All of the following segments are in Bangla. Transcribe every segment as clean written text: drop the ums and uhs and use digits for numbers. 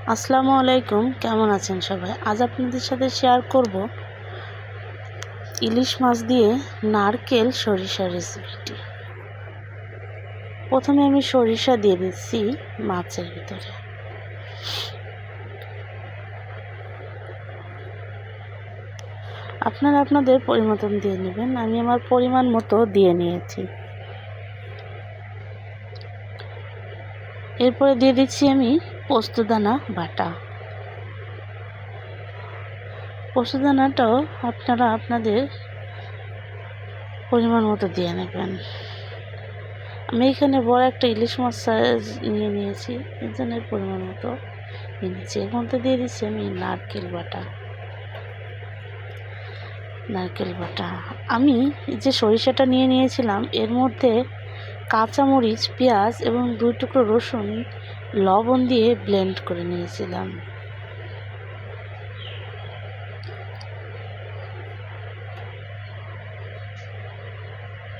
আসসালামু আলাইকুম, কেমন আছেন সবাই? আজ আপনাদের সাথে শেয়ার করব ইলিশ মাছ দিয়ে নারকেল সরিষার রেসিপিটি। প্রথমে আমি সরিষা দিয়ে দিচ্ছি মাছের ভিতরে। আপনারা আপনাদের পরিমতন দিয়ে নেবেন, আমি আমার পরিমাণ মতো দিয়ে নিয়েছি। এরপরে দিয়ে দিচ্ছি আমি পোস্তদানা বাটা। পোস্তদানাটাও আপনারা আপনাদের পরিমাণ মতো দিয়ে নেবেন। আমি এখানে বড় একটা ইলিশ মাছ সাইজ নিয়ে নিয়েছি, এর জন্য পরিমাণ মতো নিয়েছি। এর মধ্যে দিয়ে দিচ্ছি আমি নারকেল বাটা। আমি যে সরিষাটা নিয়ে নিয়েছিলাম এর মধ্যে কাঁচামরিচ, পেঁয়াজ এবং 2 টুকরো রসুন লবণ দিয়ে ব্লেন্ড করে নিয়েছিলাম।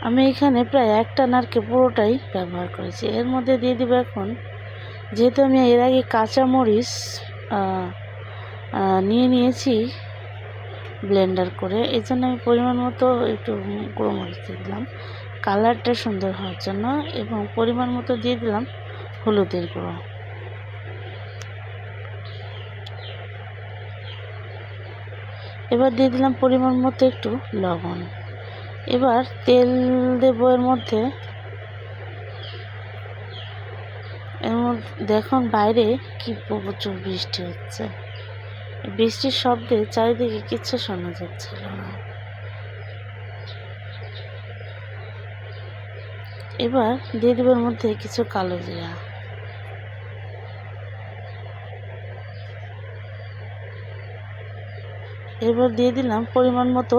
আমি এখানে প্রায় একটা নারকেল পুরোটাই ব্যবহার করেছি। এর মধ্যে দিয়ে দিব এখন, যেহেতু আমি এর আগে কাঁচামরিচ নিয়ে নিয়েছি ব্লেন্ডার করে, এই জন্য আমি পরিমাণ মতো একটু গুঁড়ো মরিচ দিয়ে দিলাম কালারটা সুন্দর হওয়ার জন্য, এবং পরিমাণ মতো দিয়ে দিলাম হলুদের গুঁড়ো। এবার দিয়ে দিলাম পরিমাণ মতো একটু লবণ। এবার তেল দেব এর মধ্যে। দেখুন বাইরে কি প্রচুর বৃষ্টি হচ্ছে। বৃষ্টির শব্দে চারিদিকে কিচ্ছু শোনা যাচ্ছিল না। এবার দিয়ে দেবার মধ্যে কিছু কালো জিরা। এবার দিয়ে দিলাম পরিমাণ মতো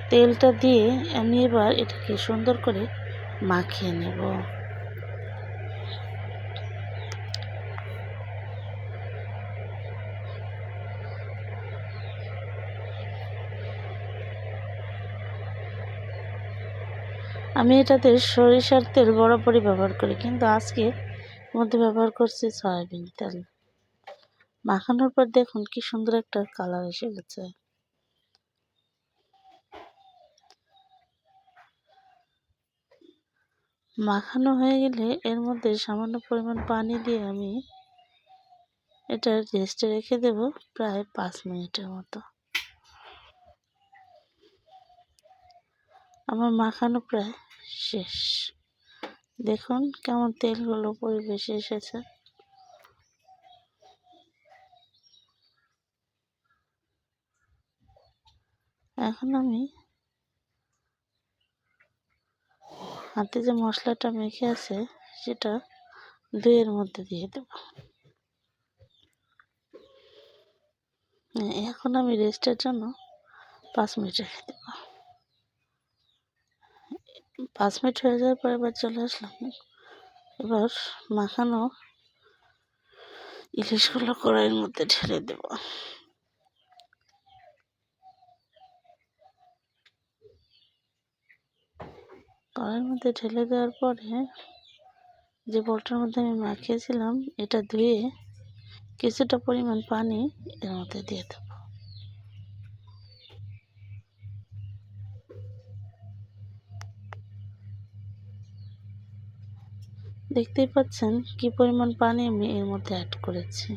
তেলটা দিয়ে আমি এবার এটাকে সুন্দর করে মাখিয়ে নেব। আমি এটাতে সরিষার তেল বরাবরই ব্যবহার করি, কিন্তু আজকে মধ্যে ব্যবহার করছি সয়াবিন তেল। মাখানোর পর দেখুন কি সুন্দর একটা কালার এসে গেছে। মাখানো হয়ে গেলে এর মধ্যে সামান্য পরিমাণ পানি দিয়ে আমি এটা রেস্টে রেখে দেব প্রায় 5 মিনিটের মতো। আমার মাখানো প্রায় শেষ। দেখুন কেমন তেলগুলো পরিবেশে এসেছে। এখন আমি হাতে যে মশলাটা মেখে আছে সেটা দইয়ের মধ্যে দিয়ে দেব। এখন আমি রেস্টের জন্য 5 মিনিট রেখে দেব। 5 মিনিট হয়ে যাওয়ার পর এবার চলে আসলাম। এবার মাখানো ইলিশগুলো কড়াইয়ের মধ্যে ঢেলে দেব। কড়াইয়ের মধ্যে ঢেলে দেওয়ার পরে যে বোলটার মধ্যে আমি মাখিয়েছিলাম এটা ধুয়ে কিছুটা পরিমাণ পানি এর মধ্যে দিয়ে দেব। দেখতেই পাচ্ছেন কি পরিমাণ পানি আমি এর মধ্যে অ্যাড করেছি।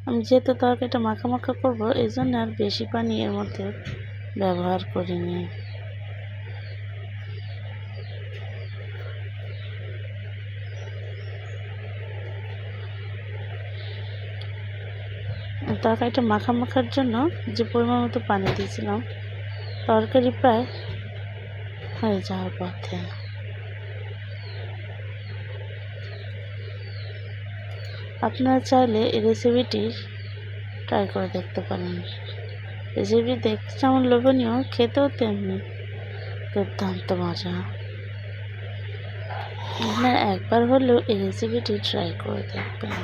আমি যেহেতু তরকারিটা মাখা করব এই জন্য আর বেশি পানি এর মধ্যে ব্যবহার করিনি। তরকারিটা মাখার জন্য যে পরিমাণ মতো পানি দিয়েছিলাম তরকারি প্রায় হয়ে যাওয়ার পথে। আপনারা চাইলে এই রেসিপিটি ট্রাই করে দেখতে পারেন। রেসিপি দেখতে যেমন লোভনীয়, খেতেও তেমনি দুর্দান্ত মজা। আপনারা একবার হলেও এই রেসিপিটি ট্রাই করে দেখবেন।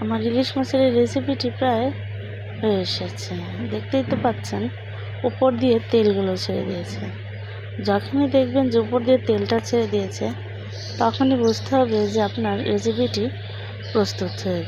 আমার ইলিশ মাছের এই রেসিপিটি প্রায় হয়ে এসেছে, দেখতেই তো পাচ্ছেন উপর দিয়ে তেলগুলো ছেড়ে দিয়েছে। যখনই দেখবেন যে উপর দিয়ে তেলটা ছেড়ে দিয়েছে, তখনই বুঝতে হবে যে আপনার রেসিপিটি প্রস্তুত হয়ে